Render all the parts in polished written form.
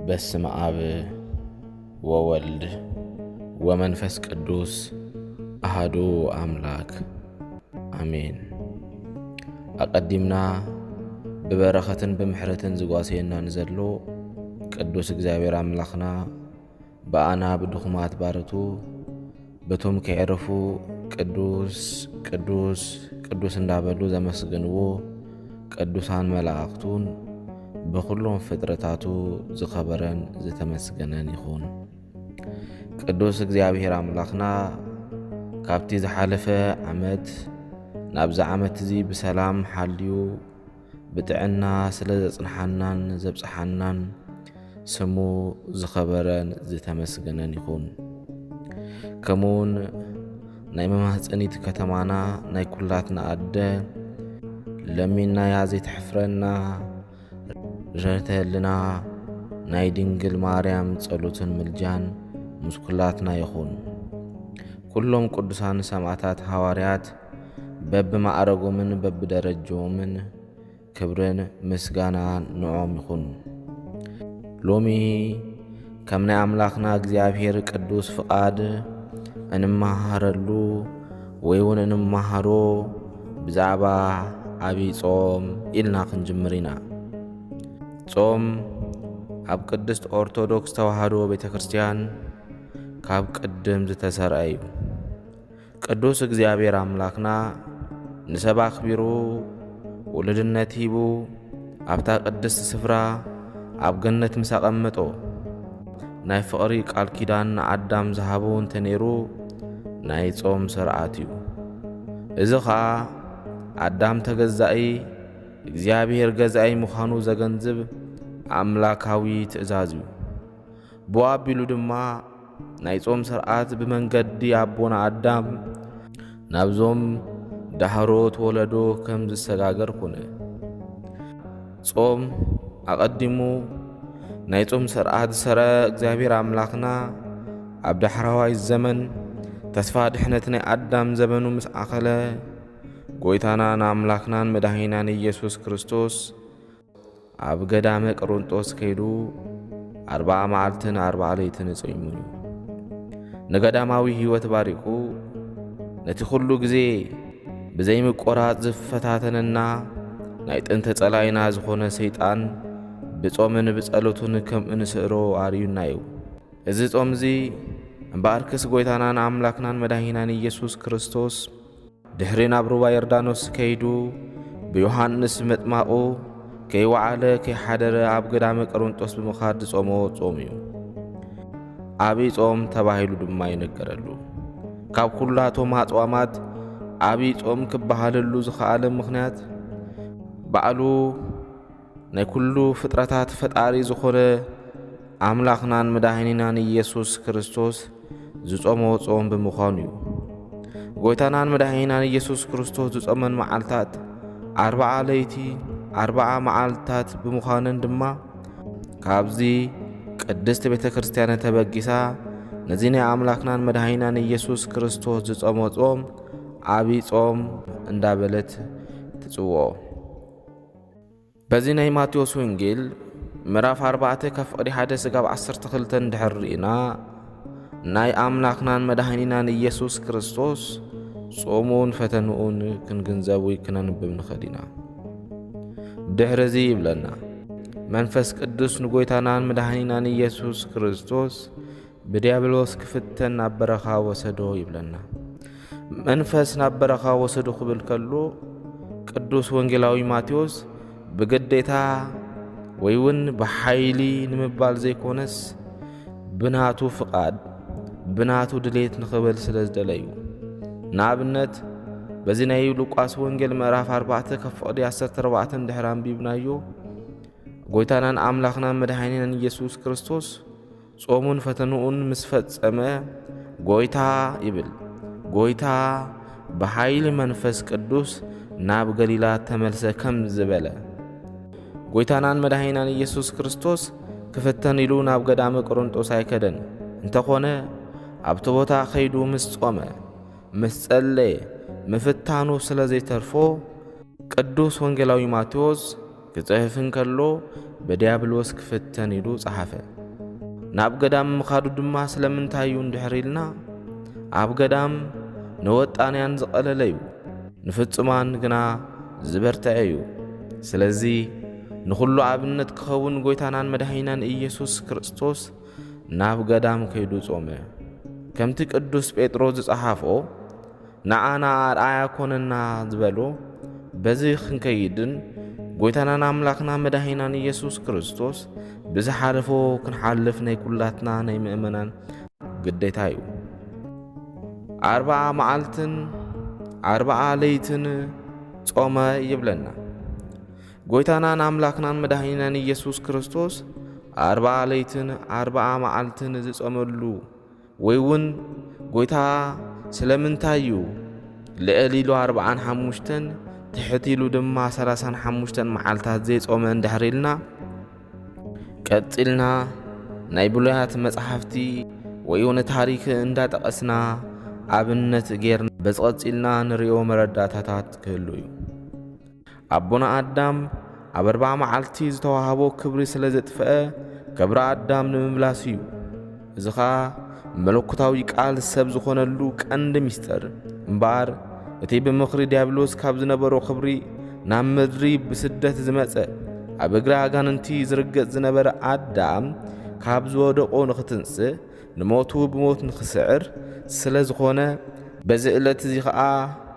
በስመ አብ ወወልድ ወመንፈስ ቅዱስ አሐዱ አምላክ አሜን። አቀዲምና በበረኸትን በምሕረትን ዝጓሴና ንዘሎ ቅዱስ እግዚአብሔር አምላኽና በአና ብድኹማት ባረቱ በቶም ከዕረፉ ቅዱስ ቅዱስ ቅዱስ እንዳበሉ ዘመስግንዎ ቅዱሳን መላእክቱን በኩሎም ፍጥረታቱ ዝኸበረን ዝተመስገነን ይኹን። ቅዱስ እግዚአብሔር አምላኽና ካብቲ ዝሓለፈ ዓመት ናብዛ ዓመት እዚ ብሰላም ሓልዩ ብጥዕና ስለ ዘጽንሓናን ዘብጽሓናን ስሙ ዝኸበረን ዝተመስገነን ይኹን። ከምኡውን ናይ መማህፀኒት ከተማና ናይ ኩላትና ኣደ ለሚናያ ዘይትሕፍረና ረተልና ናይ ድንግል ማርያም ጸሎትን ምልጃን ምስ ኩላትና ይኹን። ኩሎም ቅዱሳን ሰማዕታት ሐዋርያት በብማዕረጎምን በብደረጆምን ክብርን ምስጋና ንዖም ይኹን። ሎሚ ከም ናይ አምላኽና እግዚአብሔር ቅዱስ ፍቃድ እንመሃረሉ ወይ እውን እንመሃሮ ብዛዕባ ዓብይ ጾም ኢልና ክንጅምር ኢና። ጾም ኣብ ቅድስት ኦርቶዶክስ ተዋህዶ ቤተ ክርስቲያን ካብ ቅድም ዝተሰርዐ እዩ። ቅዱስ እግዚአብሔር አምላኽና ንሰብ ኣኽቢሩ ውልድነት ሂቡ ኣብታ ቅድስቲ ስፍራ ኣብ ገነት ምስ ኣቐመጦ ናይ ፍቕሪ ቃል ኪዳን ንኣዳም ዝሃቦ እንተነይሩ ናይ ጾም ስርዓት እዩ። እዚ ኸዓ ኣዳም ተገዛኢ እግዚአብሔር ገዛኢ ምዃኑ ዘገንዝብ ኣምላካዊ ትእዛዝ እዩ። ብኡ ኣቢሉ ድማ ናይ ጾም ስርዓት ብመንገዲ ኣቦና ኣዳም ናብዞም ዳህሮት ወለዶ ከም ዝሰጋገር ኮነ። ጾም ኣቐዲሙ ናይ ጾም ስርዓት ዝሰርዐ እግዚአብሔር አምላኽና ኣብ ዳሕራዋይ ዘመን ተስፋ ድሕነት ናይ ኣዳም ዘመኑ ምስ ኣኸለ ጎይታናን አምላኽናን መድኃኒናን ኢየሱስ ክርስቶስ ኣብ ገዳመ ቆሮንጦስ ከይዱ 40 መዓልትን 40 ለይትን ጾይሙ እዩ። ንገዳማዊ ህይወት ባሪቁ ነቲ ኩሉ ግዜ ብዘይምቆራጽ ዝፈታተነና ናይ ጥንተ ጸላይና ዝኾነ ሰይጣን ብጾምን ብጸሎቱን ከም እንስእሮ ኣርዩና እዩ። እዚ ጾም እዚ እምበኣርክስ ጎይታናን አምላኽናን መድኃኒናን ኢየሱስ ክርስቶስ ድሕሪ ናብ ሩባ ዮርዳኖስ ከይዱ ብዮሐንስ መጥማቁ ከይወዓለ ከይሓደረ ኣብ ገዳመ ቆሮንጦስ ብምኻድ ዝጾሞ ጾም እዩ። ዓብይ ጾም ተባሂሉ ድማ ይነገረሉ። ካብ ኩላቶም ኣጽዋማት ዓብይ ጾም ክበሃለሉ ዝኸኣለ ምኽንያት ባዕሉ ናይ ኩሉ ፍጥረታት ፈጣሪ ዝኾነ አምላኽናን መድኃኒናን ኢየሱስ ክርስቶስ ዝጾሞ ጾም ብምዃኑ እዩ። ጎይታናን መድኃኒናን ኢየሱስ ክርስቶስ ዝጾመን መዓልታት 40 ለይቲ 40 መዓልታት ብምዃነን ድማ ካብዚ ቅድስቲ ቤተ ክርስቲያን ተበጊሳ ነዚ ናይ አምላኽናን መድኃኒናን ኢየሱስ ክርስቶስ ዝጾሞ ጾም ዓብይ ጾም እንዳበለት ትጽውዖ። በዚ ናይ ማቴዎስ ወንጌል ምዕራፍ 4 ካብ ፍቕዲ 1 ስጋብ 12 ድሕር ርኢና ናይ አምላኽናን መድኃኒናን ኢየሱስ ክርስቶስ ጾሙን ፈተንኡን ክንግንዘብ ወይ ክነንብብ ንኽእል ኢና። ድሕሪ እዚ ይብለና መንፈስ ቅዱስ ንጎይታናን መድኃኒናን ኢየሱስ ክርስቶስ ብዲያብሎስ ክፍተን ናብ በረኻ ወሰዶ ይብለና። መንፈስ ናብ በረኻ ወሰዶ ክብል ከሎ ቅዱስ ወንጌላዊ ማቴዎስ ብግዴታ ወይ እውን ብሓይሊ ንምባል ዘይኮነስ ብናቱ ፍቃድ ብናቱ ድሌት ንኽብል ስለ ዝደለዩ። ንኣብነት በዚ ናይ ሉቃስ ወንጌል ምዕራፍ 4 ካብ ፍቕዲ 14 ድሕር አንቢብናዮ ጎይታናን አምላኽናን መድኃኒናን ኢየሱስ ክርስቶስ ጾሙን ፈተንኡን ምስ ፈጸመ ጎይታ ይብል ጎይታ ብሓይሊ መንፈስ ቅዱስ ናብ ገሊላ ተመልሰ ከም ዝበለ ጎይታናን መድኃኒናን ኢየሱስ ክርስቶስ ክፍተን ኢሉ ናብ ገዳመ ቆሮንጦስ ኣይከደን። እንተኾነ ኣብቲ ቦታ ኸይዱ ምስ ጾመ ምስ ጸለየ ምፍታኑ ስለ ዘይተርፎ ቅዱስ ወንጌላዊ ማቴዎስ ክጽሕፍን ከሎ በዲያብሎስ ክፍተን ኢሉ ጸሓፈ። ናብ ገዳም ምኻዱ ድማ ስለምንታይ እዩ እንድሕር ኢልና ኣብ ገዳም ንወጣንያን ዝቐለለ እዩ፣ ንፍጹማን ግና ዝበርትዐ እዩ። ስለዚ ንኹሉ ኣብነት ክኸውን ጎይታናን መድኃኒናን ኢየሱስ ክርስቶስ ናብ ገዳም ከይዱ ጾመ። ከምቲ ቅዱስ ጴጥሮስ ዝጸሓፎ ንዓና ኣርአያ ኮነና ዝበሎ በዚ ክንከይድን ጎይታናን ኣምላኽና መድኃኒናን ኢየሱስ ክርስቶስ ብዝሓለፎ ክንሓልፍ ናይ ኩላትና ናይ ምእመናን ግዴታ እዩ። 40 መዓልትን 40 ለይትን ጾመ ይብለና። ጎይታናን ኣምላኽናን መድኃኒናን ኢየሱስ ክርስቶስ 40 ለይትን 40 መዓልትን ዝጾመሉ ወይውን ጎይታ ስለምንታይ እዩ ልዕል ኢሉ 45 ትሕት ኢሉ ድማ 35 መዓልታት ዘይጾመ እንድሕር ኢልና ቀጢልና ናይ ብሉያት መጻሕፍቲ ወይውን ታሪክ እንዳጠቐስና ኣብነት ጌርና በዝቐፂልና ንሪኦ መረዳእታታት ክህሉ እዩ። ኣቦና ኣዳም ኣብ 40 መዓልቲ ዝተዋህቦ ክብሪ ስለ ዘጥፍአ ክብሪ ኣዳም ንምምላስ እዩ። እዚ ኸዓ መለኮታዊ ቃል ሰብ ዝኾነሉ ቀንዲ ምስጢር እምበኣር እቲ ብምኽሪ ዲያብሎስ ካብ ዝነበሮ ክብሪ ናብ ምድሪ ብስደት ዝመጸ ኣብ እግሪ ኣጋንንቲ ዝርገጽ ዝነበረ ኣዳም ካብ ዝወደቆ ንኽትንጽእ ንሞቱ ብሞት ንኽስዕር ስለ ዝኾነ በዚ ዕለት እዚ ኸዓ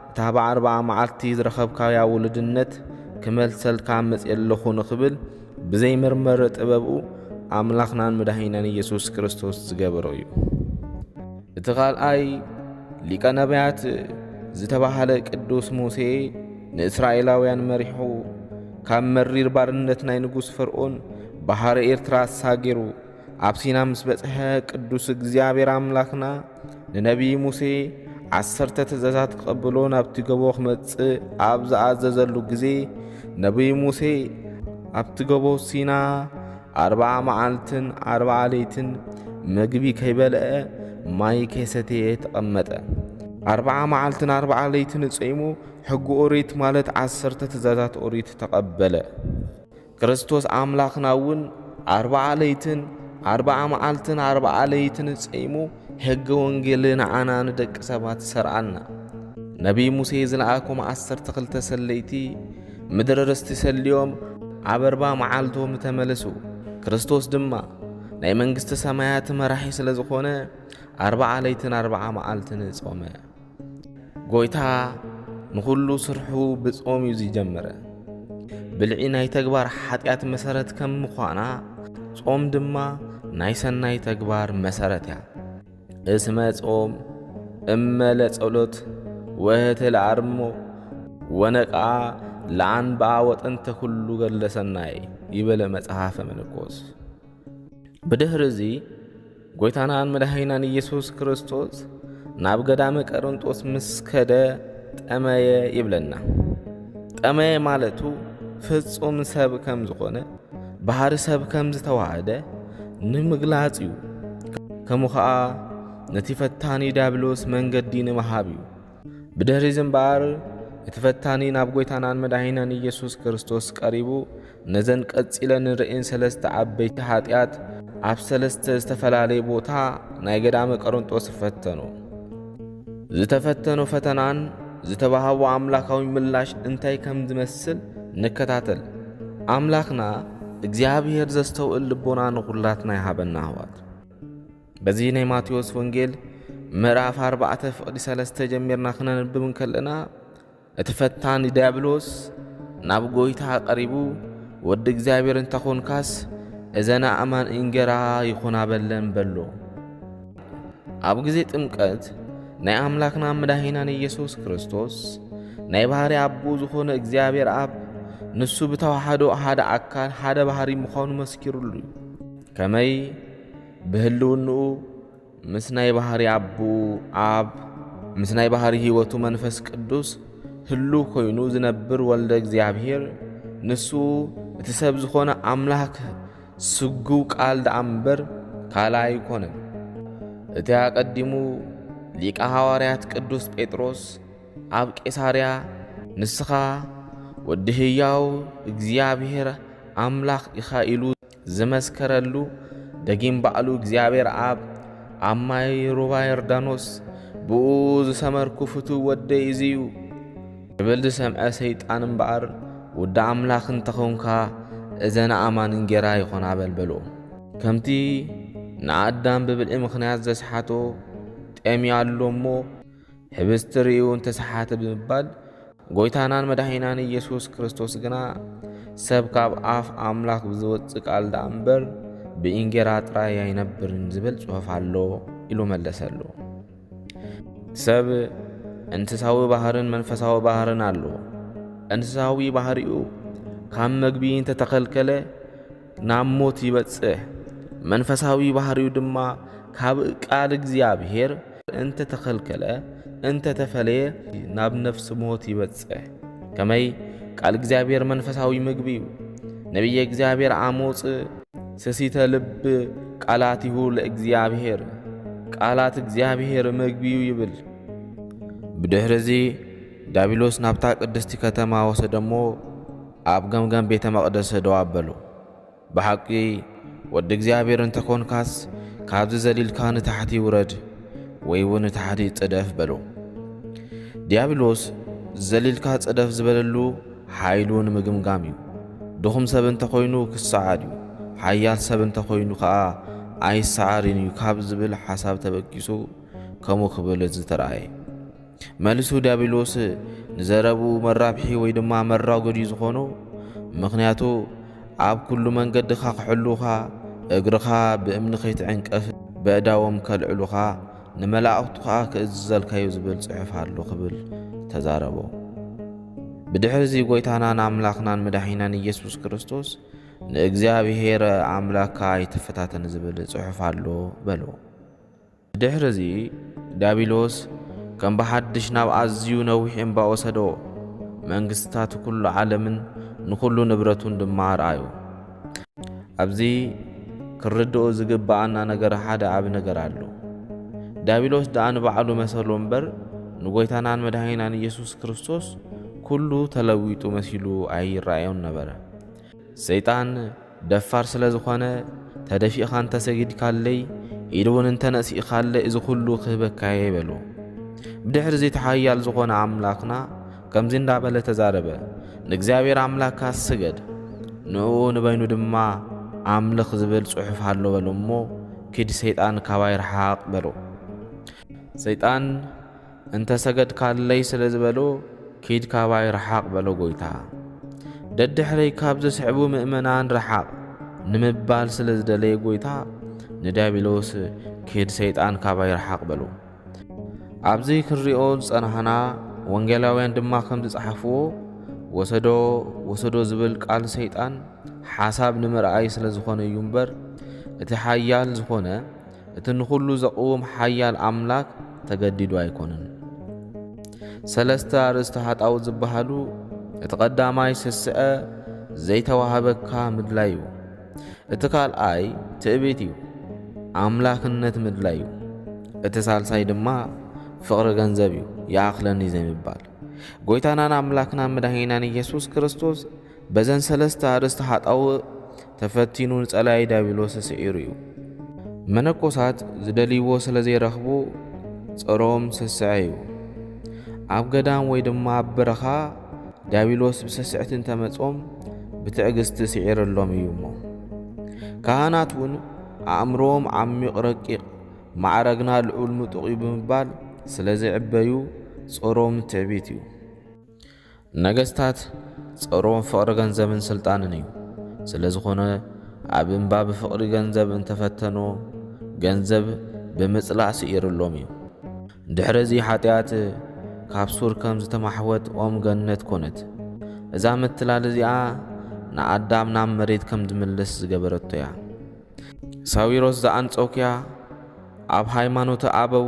እታ ብ40 መዓልቲ ዝረኸብካያ ውልድነት ክመልሰልካ መጽእ ኣለኹ ንኽብል ብዘይመርመረ ጥበብኡ ኣምላኽናን መድኃኒናን ኢየሱስ ክርስቶስ ዝገበሮ እዩ። እቲ ኻልኣይ ሊቀ ነቢያት ዝተባሃለ ቅዱስ ሙሴ ንእስራኤላውያን መሪሑ ካብ መሪር ባርነት ናይ ንጉሥ ፈርዖን ባሕሪ ኤርትራ ኣሳጊሩ ኣብ ሲና ምስ በጽሐ ቅዱስ እግዚአብሔር ኣምላኽና ንነቢይ ሙሴ 10 ትእዛዛት ክቐብሎ ናብቲ ገቦ ክመጽእ ኣብ ዝኣዘዘሉ ጊዜ ነቢይ ሙሴ ኣብቲ ገቦ ሲና 40 መዓልትን 40 ለይትን ምግቢ ከይበልዐ ማይ ከይሰተየ ተቐመጠ። 40 መዓልትን 40 ለይትን ጾይሙ ሕጊ ኦሪት ማለት 10 ትእዛዛት ኦሪት ተቐበለ። ክርስቶስ ኣምላኽና እውን 40 ለይትን 40 መዓልትን 40 ለይትን ጾይሙ ሕጊ ወንጌል ንዓና ንደቂ ሰባት ሰርዓና። ነቢይ ሙሴ ዝለኣኮም 12 ሰለይቲ ምድሪ ርስቲ ሰልዮም ኣብ 40 መዓልቶም ተመለሱ። ክርስቶስ ድማ ናይ መንግሥቲ ሰማያት መራሒ ስለ ዝኾነ 40 ለይትን 40 መዓልትን ጾመ። ጎይታ ንኹሉ ስርሑ ብጾም እዩ ዝጀመረ። ብልዒ ናይ ተግባር ሓጢአት መሰረት ከም ምዃና ጾም ድማ ናይ ሰናይ ተግባር መሰረት እያ። እስመ ጾም እመለ ጸሎት ወህተ ለአርሞ ወነቃ ለአንባ ወጥንተ ኩሉ ገለ ሰናይ ይበለ መጽሓፈ መነኮስ። ብድሕሪ እዚ ጎይታናን መድኃኒናን ኢየሱስ ክርስቶስ ናብ ገዳመ ቀርንጦስ ምስ ከደ ጠመየ ይብለና። ጠመየ ማለቱ ፍጹም ሰብ ከም ዝኾነ ባህሪ ሰብ ከም ዝተዋህደ ንምግላጽ እዩ። ከምኡ ኸዓ ነቲ ፈታኒ ዲያብሎስ መንገዲ ንምሃብ እዩ። ብድሕሪ ዝምባር እቲ ፈታኒ ናብ ጎይታናን መድኃኒናን ኢየሱስ ክርስቶስ ቀሪቡ ነዘን ቀጺለን ንርእን 3 ዓበይቲ ኃጢአት ኣብ 3 ዝተፈላለየ ቦታ ናይ ገዳመ ቀርንጦስ ፈተኑ። ዝተፈተኑ ፈተናን ዝተባሃቡ ኣምላካዊ ምላሽ እንታይ ከም ዝመስል ንከታተል። ኣምላኽና እግዚአብሔር ዘስተውዕል ልቦና ንኹላትና ይሃበና ኣሕዋት። በዚ ናይ ማቴዎስ ወንጌል ምዕራፍ 4:3 ጀሚርና ክነንብብ ከለና እቲ ፈታኒ ዲያብሎስ ናብ ጎይታ ቀሪቡ ወዲ እግዚአብሔር እንተኾንካስ እዘና ኣማን እንጀራ ይኹና በለን በሎ። ኣብ ጊዜ ጥምቀት ናይ ኣምላኽና መድኃኒናን ኢየሱስ ክርስቶስ ናይ ባህሪ ኣቦ ዝኾነ እግዚአብሔር ኣብ ንሱ ብተዋሕዶ ሓደ ኣካል ሓደ ባህሪ ምዃኑ መስኪሩሉ እዩ። ከመይ ብህልውንኡ ምስ ናይ ባህሪ ኣቦ ኣብ ምስ ናይ ባህሪ ሕይወቱ መንፈስ ቅዱስ ህሉ ኮይኑ ዝነብር ወልደ እግዚአብሔር ንሱ እቲ ሰብ ዝኾነ ኣምላክ ስጉው ቃል ደኣምበር ካልእ ኣይኮነን። እቲ ኣቀዲሙ ሊቀ ሐዋርያት ቅዱስ ጴጥሮስ ኣብ ቄሳርያ ንስኻ ወዲ ሕያው እግዚአብሔር አምላኽ ኢኻ ኢሉ ዝመስከረሉ ደጊም ባዕሉ እግዚአብሔር ኣብ ማይ ሩባ ዮርዳኖስ ብኡ ዝሰመርኩ ፍቱው ወደይ እዙዩ ዝብል ዝሰምዐ ሰይጣን እምበኣር ወዲ ኣምላኽ እንተኾንካ እዘን ኣማንን ጌራ ይኾና በልበሎ ከምቲ ንኣዳም ብብልዒ ምኽንያት ዘስሓቶ ጠምያ ኣሎ እሞ ህብስቲ ርእዩ እንተሰሓተ ብምባል ጎይታናን መድኃኒናን ኢየሱስ ክርስቶስ ግና ሰብ ካብ ኣፍ ኣምላኽ ብዝወፅእ ቃል ዳ እምበር ብእንጌራ ጥራይ ኣይነብርን ዝብል ጽሑፍ ኣሎ ኢሉ መለሰሉ። ሰብ እንስሳዊ ባህርን መንፈሳዊ ባህርን ኣሎ። እንስሳዊ ባህሪኡ ካብ መግቢ እንተተኸልከለ ናብ ሞት ይበጽሕ። መንፈሳዊ ባህሪኡ ድማ ካብ ቃል እግዚአብሔር እንተተኸልከለ እንተተፈለየ ናብ ነፍሲ ሞት ይበጽሕ። ከመይ ቃል እግዚአብሔር መንፈሳዊ ምግቢ እዩ። ነቢየ እግዚአብሔር አሞጽ ሰሲተ ልብ ቃላቲሁ ለእግዚአብሔር ቃላት እግዚአብሔር ምግቢዩ ይብል። ብድሕሪዚ ዳቢሎስ ናብታ ቅድስቲ ከተማ ወሰደሞ ኣብ ገምገም ቤተ መቕደስ ደው ኣበሉ። ብሓቂ ወዲ እግዚአብሔር እንተኮንካስ ካብዚ ዘሊልካ ንታሕቲ ውረድ ወይ እውን ንታሕቲ ጽደፍ በሎ። ዲያብሎስ ዘሊልካ ጽደፍ ዝበለሉ ሓይሉ ንምግምጋም እዩ። ድኹም ሰብ እንተኾይኑ ክሰዓድ እዩ፣ ሓያል ሰብ እንተኾይኑ ከዓ ኣይሰዓርን እዩ ካብ ዝብል ሓሳብ ተበጊሱ ከምኡ ክብል ዝተረኣየ መልሱ ዲያብሎስ ንዘረቡ መራብሒ ወይ ድማ መራጎዲ ዝኾኖ ምኽንያቱ ኣብ ኩሉ መንገድኻ ክሕሉኻ እግርኻ ብእምኒ ከይትዕንቀፍ በእዳዎም ከልዕሉኻ ንመላእኽቱ ከዓ ክእዝዘልካዮ ዝብል ጽሑፍ ኣሎ ክብል ተዛረቦ። ብድሕሪዚ ጎይታናን ኣምላኽናን መድኃኒናን ኢየሱስ ክርስቶስ ንእግዚአብሔር ኣምላክካ ኣይትፈታተን ዝብል ጽሑፍ ኣሎ በሎ። ብድሕሪዚ ዳቢሎስ ከም ብሓድሽ ናብ ኣዝዩ ነዊሕ እምባ ወሰዶ። መንግሥታት ኩሉ ዓለምን ንኩሉ ንብረቱን ድማ ረአዮ። ኣብዚ ክርድኦ ዝግባአና ነገር ሓደ ዓብ ነገር ኣሎ። ዳቢሎስ ደኣ ንባዕሉ መሰሎ እምበር ንጎይታናን መድኃኒናን ኢየሱስ ክርስቶስ ኩሉ ተለዊጡ መሲሉ ኣይረአዮን ነበረ። ሰይጣን ደፋር ስለ ዝኾነ ተደፊእኻ እንተሰጊድካለይ ኢድውን እንተነሲእኻለ እዚ ኩሉ ክህበካየ ይበሎ። ብድሕሪ ተሓያል ዝኾነ ኣምላኽና ከምዚ እንዳበለ ተዛረበ። ንእግዚአብሔር ኣምላክካ ስገድ ንኡ ንበይኑ ድማ ኣምልኽ ዝብል ጽሑፍ ኣሎ በሎ እሞ ኪድ ሰይጣን ካባይ ረሓቕ በሎ። ሰይጣን እንተሰገድካለይ ስለ ዝበሎ ኪድ ካባይ ረሓቕ በሎ ጎይታ። ደድሕረይ ካብ ዘስዕቡ ምእመናን ረሓቕ ንምባል ስለ ዝደለየ ጎይታ ንዲያብሎስ ኪድ ሰይጣን ካባይ ረሓቕ በሎ። ኣብዚ ክንሪኦ ዝጸናሕና ወንጌላውያን ድማ ከም ዝጸሓፍዎ ወሰዶ ዝብል ቃል ሰይጣን ሓሳብ ንምርኣይ ስለ ዝኾነ እዩ እምበር እቲ ሓያል ዝኾነ እቲ ንኹሉ ዘቕውም ሓያል ኣምላክ ተገዲዱ ኣይኮነን። ሰለስተ ኣርእስተ ሓጣው ዝበሃሉ እቲ ቀዳማይ ስስዐ ዘይተዋሃበካ ምድላይ እዩ። እቲ ካልኣይ ትዕቢት እዩ፣ ኣምላክነት ምድላይ እዩ። እቲ ሳልሳይ ድማ ፍቕሪ ገንዘብ እዩ፣ ይኣኽለኒ ዘይምባል። ጎይታናን ኣምላክናን መድኃኒናን ኢየሱስ ክርስቶስ በዘን ሰለስተ ኣርእስተ ሓጣው ተፈቲኑ ንጸላይ ዲያብሎስ ስዒሩ እዩ። መነኮሳት ዝደልይዎ ስለ ዘይረኽቡ ጸሮም ስስዐ እዩ። ኣብ ገዳም ወይ ድማ ኣብ በረኻ ዲያብሎስ ብስስዕት እንተመጾም ብትዕግስቲ ስዒረሎም እዩ እሞ። ካህናት እውን ኣእምሮም ዓሚቕ ረቂቕ ማዕረግና ልዑል ምጡቕ እዩ ብምባል ስለ ዝዕበዩ ጸሮም ትዕቢት እዩ። ነገስታት ጸሮም ፍቕሪ ገንዘብን ስልጣንን እዩ። ስለ ዝኾነ ኣብ እምባ ብፍቕሪ ገንዘብ እንተፈተኖ ገንዘብ ብምጽላእ ስዒሩሎም እዩ። ድሕሪዚ ሓጢኣት ካብ ሱር ከም ዝተማሕወት ኦም ገነት ኮነት። እዛ ምትላል እዚኣ ንኣዳም ናብ መሬት ከም ዝምልስ ዝገበረቶ እያ። ሳዊሮስ ዘኣንጾኪያ ኣብ ሃይማኖተ ኣበው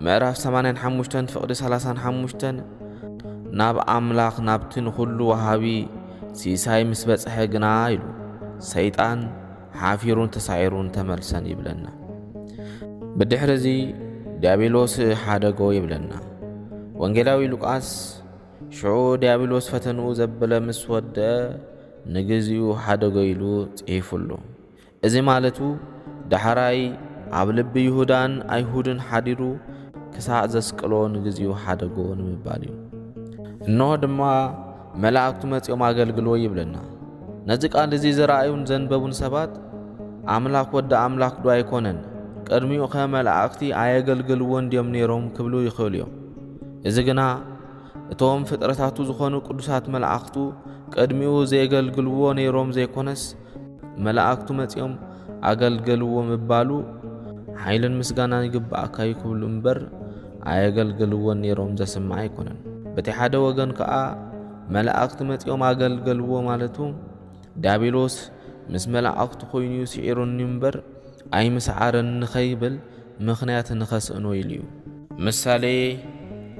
ምዕራፍ 85 ፍቕዲ 35 ናብ ኣምላኽ ናብቲ ንኹሉ ወሃቢ ሲሳይ ምስ በጽሐ ግና ኢሉ ሰይጣን ሓፊሩን ተሳዒሩን ተመልሰን ይብለና። ብድሕሪዚ ዲያብሎስ ሓደጎ ይብለና። ወንጌላዊ ሉቃስ ሽዑ ዲያብሎስ ፈተንኡ ዘበለ ምስ ወድአ ንግዚኡ ሓደጎ ኢሉ ጽሒፉሉ። እዚ ማለቱ ዳሕራይ ኣብ ልቢ ይሁዳን ኣይሁድን ሓዲሩ ክሳዕ ዘስቅሎ ንግዚኡ ሓደጎ ንምባል እዩ። እነሆ ድማ መላእክቱ መጺኦም ኣገልግልዎ ይብለና። ነዚ ቃል እዚ ዝረኣዩን ዘንበቡን ሰባት ኣምላኽ ወዲ ኣምላኽ ዶ ኣይኮነን ቅድሚኡ ኸ መላእክቲ ኣየገልግልዎን ድዮም ነይሮም ክብሉ ይኽእሉ እዮም። እዚ ግና እቶም ፍጥረታቱ ዝኾኑ ቅዱሳት መላእክቱ ቅድሚኡ ዘየገልግልዎ ነይሮም ዘይኮነስ መላእክቱ መጺኦም ኣገልግልዎ ምባሉ ሓይልን ምስጋናን ይግባእካ ይክብሉ እምበር ኣየገልግልዎን ነይሮም ዘስምዕ ኣይኮነን። በቲ ሓደ ወገን ከዓ መላእክቲ መጺኦም ኣገልግልዎ ማለቱ ዲያብሎስ ምስ መላእክቱ ኮይኑ ሲዒሩኒ እምበር ኣይምስዓርን ንኸይብል ምኽንያት ንኸስእኖ ኢሉ እዩ። ምሳሌ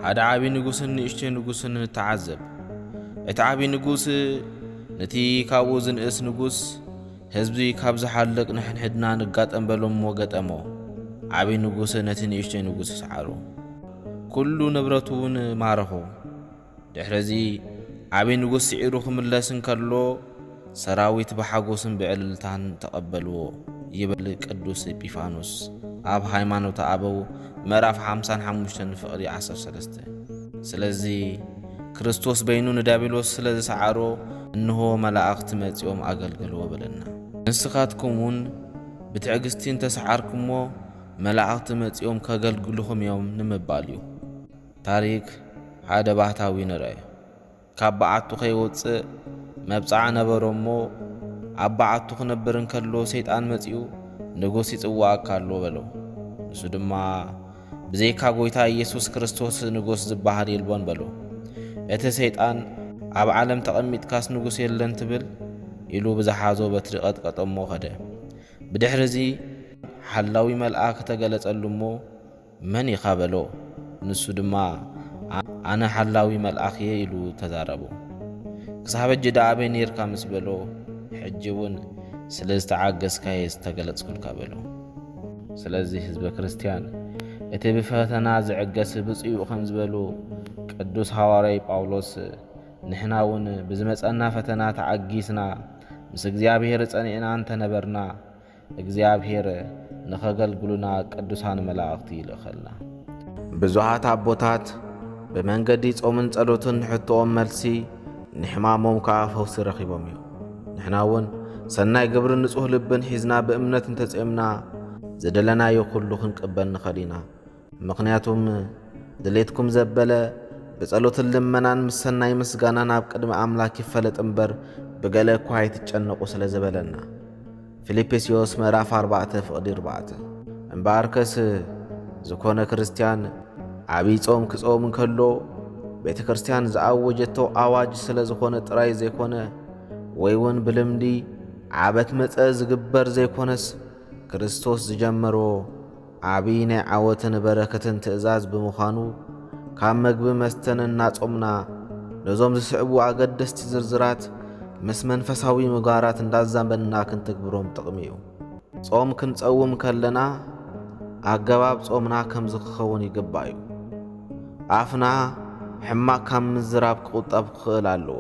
ሓደ ዓቢ ንጉስን ንእሽተይ ንጉስን ንተዓዘብ። እቲ ዓቢ ንጉስ ነቲ ካብኡ ዝንእስ ንጉስ ህዝቢ ካብ ዝሓልቕ ንሕንሕድና ንጋጠም በሎሞ ገጠሞ። ዓቢ ንጉስ ነቲ ንእሽተይ ንጉስ ሰዓሮ ኩሉ ንብረቱ እውን ማረኾ። ድሕረዚ ዓቢ ንጉስ ሲዒሩ ክምለስ እንከሎ ሰራዊት ብሓጎስን ብዕልልታን ተቐበልዎ ይብል ቅዱስ ኤጲፋኖስ ኣብ ሃይማኖተ ኣበው ምዕራፍ 55 ፍቕዲ 13። ስለዚ ክርስቶስ በይኑ ንዲያብሎስ ስለ ዝሰዓሮ እንሆ መላእክቲ መጺኦም ኣገልግልዎ ብለና። ንስኻትኩምውን ብትዕግስቲ እንተሰዓርኩሞ መላእክቲ መጺኦም ከገልግልኹም እዮም ንምባል እዩ። ታሪክ ሓደ ባህታዊ ንርአ። ካብ በዓቱ ከይወፅእ መብጻዕ ነበሮ እሞ ኣብ በዓቱ ክነብር እንከሎ ሰይጣን መጺኡ ንጉስ ይጽዋዓካ ኣሎ በሎ። ንሱ ድማ ብዘይካ ጐይታ ኢየሱስ ክርስቶስ ንጉስ ዝበሃል የልቦን በሎ። እቲ ሰይጣን ኣብ ዓለም ተቐሚጥካስ ንጉስ የለን ትብል ኢሉ ብዝሓዞ በትሪ ቀጥቀጦሞ ኸደ። ብድሕሪ እዚ ሓላዊ መልአክ ተገለጸሉ እሞ መን ኢኻ በሎ። ንሱ ድማ ኣነ ሓላዊ መልአኽ እየ ኢሉ ተዛረቡ። ክሳብ ሕጂ ዳኣበይ ነርካ ምስ በሎ ሕጂ እውን ስለ ዝተዓገዝካየ ዝተገለጽኩልካ በሎ። ስለዚ ህዝበ ክርስቲያን እቲ ብፈተና ዝዕገስ ብፅኡ ከም ዝበሉ ቅዱስ ሐዋርያ ጳውሎስ ንሕና እውን ብዝመጸና ፈተና ተዓጊስና ምስ እግዚአብሔር ጸኒዕና እንተነበርና እግዚአብሔር ንኸገልግሉና ቅዱሳን መላእክቲ ይልኸልና። ብዙሓት ኣቦታት ብመንገዲ ጾምን ጸሎትን ሕቶኦም መልሲ ንሕማሞም ከዓ ፈውሲ ረኺቦም እዩ። ንሕና እውን ሰናይ ግብርን ንጹህ ልብን ሒዝና ብእምነት እንተጽምና ዝደለናዮ ኩሉ ክንቅበል ንኽእል ኢና። ምኽንያቱም ድሌትኩም ዘበለ ብጸሎትን ልመናን ምስ ሰናይ ምስጋና ናብ ቅድሚ ኣምላክ ይፈለጥ እምበር ብገለ እኳ ኣይትጨነቁ ስለ ዝበለና። ፊልጵስዩስ ምዕራፍ 4 ፍቕዲ 4። እምበኣርከስ ዝኾነ ክርስቲያን ዓብይ ጾም ክጾም እንከሎ ቤተ ክርስቲያን ዝኣወጀቶ ኣዋጅ ስለ ዝኾነ ጥራይ ዘይኮነ ወይ እውን ብልምዲ ዓበት መጸ ዝግበር ዘይኮነስ ክርስቶስ ዝጀመሮ ዓብይ ናይ ዓወትን በረከትን ትእዛዝ ብምዃኑ ካብ መግቢ መስተን እናጾምና ነዞም ዝስዕቡ ኣገደስቲ ዝርዝራት ምስ መንፈሳዊ ምግባራት እንዳዛንበና ክንትግብሮም ጥቕሚ እዩ። ጾም ክንጸውም ከለና ኣገባብ ጾምና ከም ዝኽኸውን ይግባእ እዩ። ኣፍና ሕማቅ ካብ ምዝራብ ክቁጠብ ክኽእል ኣለዎ።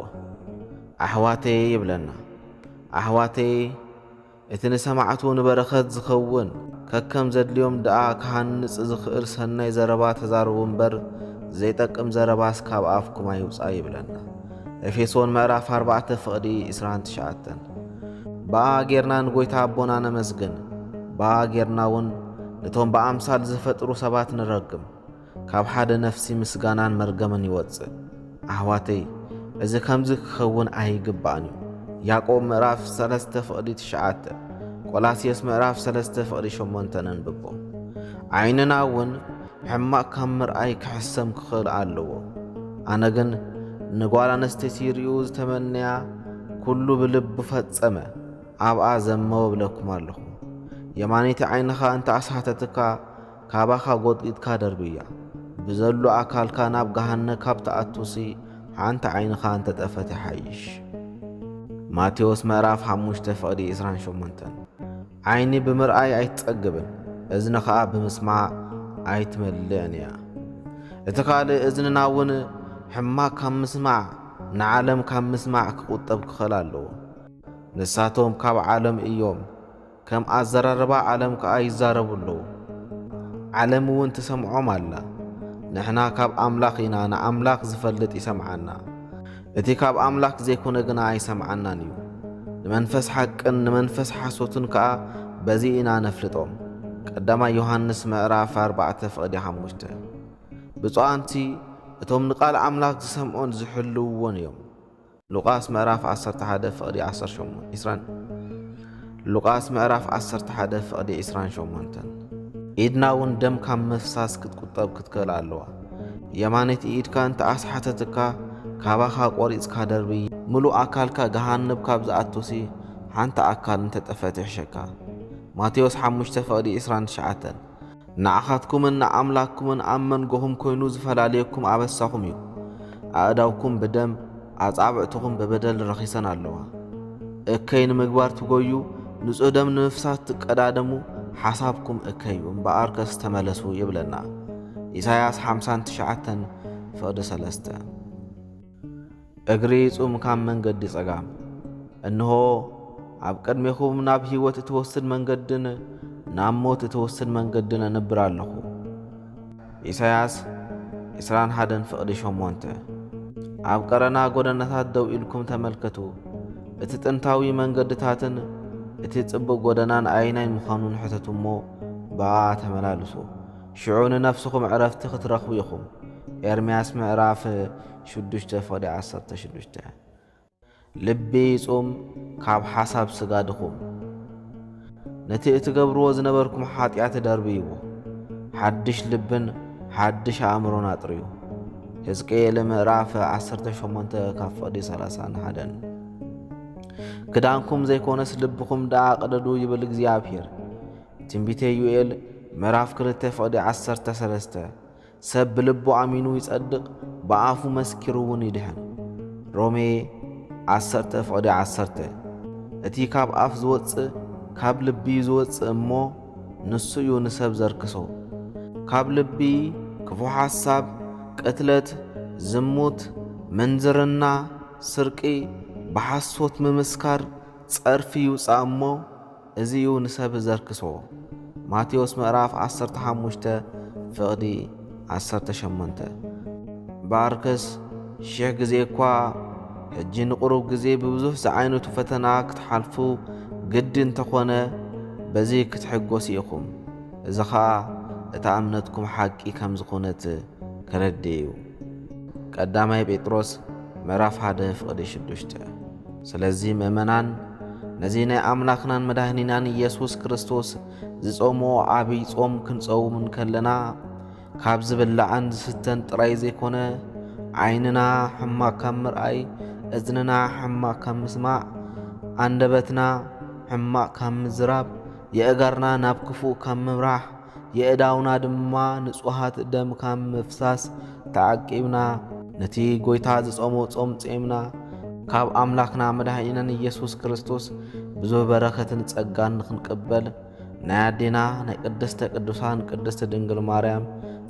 ኣሕዋተይ ይብለና። ኣሕዋተይ እቲ ንሰማዕቱ ንበረኸት ዝኸውን ከከም ዘድልዮም ደኣ ክሃንጽ ዝኽእል ሰናይ ዘረባ ተዛረቡ እምበር ዘይጠቅም ዘረባስ ካብ ኣፍኩም ኣይውፃእ ይብለና። ኤፌሶን ምዕራፍ 4 ፍቕዲ 29። በኣ ጌርና ንጐይታ ኣቦና ነመስግን። በኣ ጌርና እውን ነቶም ብኣምሳል ዝፈጥሩ ሰባት ንረግም። ካብ ሓደ ነፍሲ ምስጋናን መርገምን ይወፅእ። ኣሕዋተይ እዚ ከምዚ ክኸውን ኣይግባእን እዩ። ያዕቆብ ምዕራፍ 3 ፍቕዲ 9፣ ቆላስይስ ምዕራፍ 3 ፍቕዲ 8 ንብቦ። ዓይንና እውን ሕማቅ ካብ ምርኣይ ክሕሰም ክኽእል ኣለዎ። ኣነ ግን ንጓል ኣንስተይቲ ርኡ ዝተመንያ ኩሉ ብልቡ ፈጸመ ኣብኣ ዘመ ብለኩም ኣለኹ። የማነይቲ ዓይንኻ እንተ ኣሳተትካ ካባኻ ጐጢጥካ ደርብያ። ብዘሉ ኣካልካ ናብ ገሃነ ካብ ተኣቱሲ ሓንቲ ዓይንኻ እንተ ጠፈት ይሓይሽ። ማቴዎስ ምዕራፍ 5 ፍቕዲ 28። ዓይኒ ብምርኣይ ኣይትጸግብን፣ እዝኒ ከዓ ብምስማዕ ኣይትመልእን እያ። እቲ ካልእ እዝንና እውን ሕማቅ ካብ ምስማዕ ንዓለም ካብ ምስማዕ ክቁጠብ ክኽእል ኣለዎ። ንሳቶም ካብ ዓለም እዮም፣ ከም ኣዘራርባ ዓለም ከዓ ይዛረቡ ኣለዉ። ዓለም እውን ትሰምዖም ኣላ። ንሕና ካብ ኣምላኽ ኢና፣ ንኣምላኽ ዝፈልጥ ይሰምዓና። እቲ ካብ ኣምላኽ ዘይኮነ ግና ኣይሰምዓናን እዩ። ንመንፈስ ሓቅን ንመንፈስ ሓሶትን ከዓ በዚ ኢና ነፍልጦም። ቀዳማይ ዮሃንስ ምዕራፍ 4:5 ብፁዓንቲ እቶም ንቃል ኣምላኽ ዝሰምዖን ዝሕልውዎን እዮም። ሉቃስ ምዕራፍ 11:28 ሉቃስ ምዕራፍ 11:28 ኢድና እውን ደም ካብ ምፍሳስ ክትቁጠብ ክትክእል ኣለዋ። የማነይቲ ኢድካ እንተ ኣስሓተትካ ካባኻ ቆሪፅካ ደርቢ ሙሉእ ኣካልካ ገሃነብ ካብ ዝኣቶሲ ሓንቲ ኣካል እንተጠፈት ይሕሸካ። ማቴዎስ 5:29 ንዓኻትኩምን ንኣምላክኩምን ኣብ መንጎኹም ኮይኑ ዝፈላለየኩም ኣበሳኹም እዩ። ኣእዳውኩም ብደም ኣጻብዕትኹም ብበደል ረኺሰን ኣለዋ። እከይ ንምግባር ትጎዩ ንጹህ ደም ንምፍሳስ ትቀዳደሙ ሓሳብኩም እከዩ እምበኣር ከስ ተመለሱ ይብለና። ኢሳይያስ 59:3 እግሪ ጹም ካብ መንገዲ ጸጋም እንሆ ኣብ ቅድሜኹም ናብ ሕይወት እትወስድ መንገድን ናብ ሞት እትወስድ መንገድን ኣነብር ኣለኹ። ኢሳይያስ 21:8 ኣብ ቀረና ጎደናታት ደው ኢልኩም ተመልከቱ። እቲ ጥንታዊ መንገድታትን እቲ ጽቡቕ ጎደናን ኣየናይ ምዃኑን ሕተቱ እሞ ብኣ ተመላልሱ። ሽዑ ንነፍስኹም ዕረፍቲ ክትረኽቡ ኢኹም። ኤርምያስ ምዕራፍ 6:16 ልቢ ጹም ካብ ሓሳብ ስጋ ድኹም። ነቲ እትገብርዎ ዝነበርኩም ኃጢአት ደርብይዎ። ሓድሽ ልብን ሓድሽ ኣእምሮን ኣጥርዩ። ሕዝቅኤል ምዕራፍ 18:31 ክዳንኩም ዘይኮነስ ልብኩም ደኣ ቅደዱ ይብል እግዚአብሔር። ትንቢተ ዩኤል ምዕራፍ 2:13 ሰብ ብልቡ ኣሚኑ ይጸድቕ፣ ብኣፉ መስኪሩ እውን ይድሕን። ሮሜ 10:10 እቲ ካብ ኣፍ ዝወፅእ ካብ ልቢ ዝወፅእ እሞ ንሱ እዩ ንሰብ ዘርክሶ። ካብ ልቢ ክፉ ሓሳብ፣ ቅትለት፣ ዝሙት፣ ምንዝርና፣ ስርቂ፣ ብሓሶት ምምስካር፣ ጸርፊ ይውፃእ እሞ እዚ እዩ ንሰብ ዘርክሶ። ማቴዎስ ምዕራፍ 15:18 ባርከስ 1000 ጊዜ እኳ ሕጂ ንቁሩብ ጊዜ ብብዙሕ ዝዓይነቱ ፈተና ክትሓልፉ ግዲ እንተኾነ በዚ ክትሕጐስ ኢኹም። እዚ ኸዓ እታ እምነትኩም ሓቂ ከም ዝኾነት ከረዲ እዩ። ቀዳማይ ጴጥሮስ ምዕራፍ 1:6 ስለዚ ምእመናን ነዚ ናይ ኣምላኽናን መድኃኒናን ኢየሱስ ክርስቶስ ዝጾሞ ዓብይ ጾም ክንጸውም ከለና ካብ ዝብላዕን ዝስተን ጥራይ ዘይኮነ ዓይንና ሕማቅ ካብ ምርኣይ፣ እዝንና ሕማቅ ካብ ምስማዕ፣ ኣንደበትና ሕማቅ ካብ ምዝራብ፣ የእጋርና ናብ ክፉእ ካብ ምብራህ፣ የእዳውና ድማ ንጹሃት ደም ካብ ምፍሳስ ተዓቂብና ነቲ ጐይታ ዝጾሞ ጾም ጼምና ካብ ኣምላኽና መድኃኒናን ኢየሱስ ክርስቶስ ብዙሕ በረኸትን ጸጋን ንኽንቅበል ናይ ኣዴና ናይ ቅድስተ ቅዱሳን ቅድስቲ ድንግል ማርያም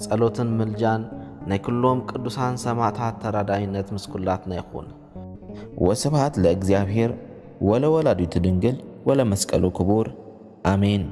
ጸሎትን ምልጃን ናይ ኩሎም ቅዱሳን ሰማዕታት ተራዳይነት ምስ ኩላትና ይኹን። ወስብሐት ለእግዚአብሔር ወለወላዲቱ ድንግል ወለመስቀሉ ክቡር አሜን።